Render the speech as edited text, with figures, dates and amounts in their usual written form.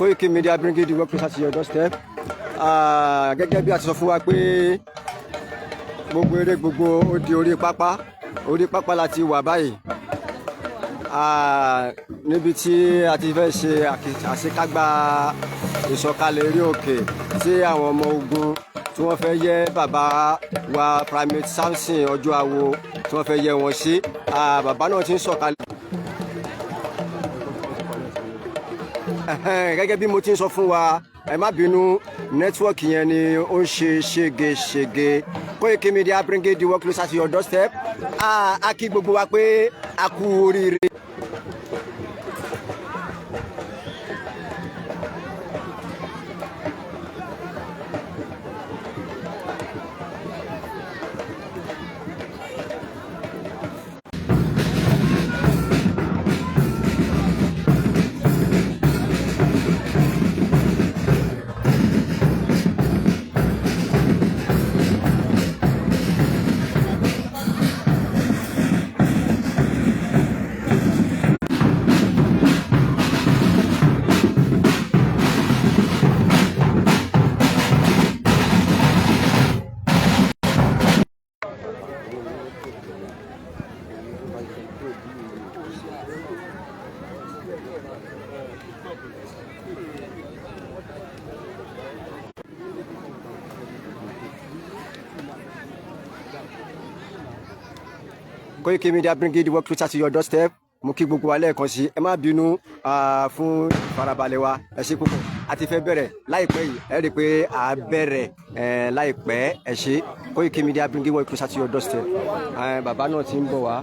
Koiki Media bringing the work closer to your doorstep. Gẹ́gẹ́ bí a ti sọ fún wa pé gbogbo eré gbogbo ó di orí pápá láti wà báyìí. Níbi tí a ti fẹ́ ṣe àṣekágbá ìsọ̀kalẹ̀ eré òkè tí àwọn ọmọ ogun tí wọ́n fẹ́ yẹ bàbá wa Primate Samson ọjọ́ àwo tí wọ́n fẹ́ yẹ wọn sí. Bàbá náà ti ń sọ̀kalẹ̀. Gẹ́gẹ́ bí mo ti ń sọ fún wa, ẹ má bínú, nẹ́tíwọ́ọ̀kì yẹn ni ó ń ṣe ṣégeṣége. Koiki Media bringing the work closer to your doorstep. A kí gbogbo wa pé a kú oríire. Koiki Media bringing the work closer to your doorstep. Mo kí gbogbo wa lẹ́ẹ̀kan sí, ẹ má bínú fún ìfarabalẹ̀ wa, ẹ ṣé púpọ̀. A ti fẹ́ bẹ̀rẹ̀ láìpẹ́ yìí, ẹ rí i pé a bẹ̀rẹ̀ láìpẹ́, ẹ ṣé. Koiki Media bringing work closer to your doorstep. Bàbá náà ti ń bọ̀ wá.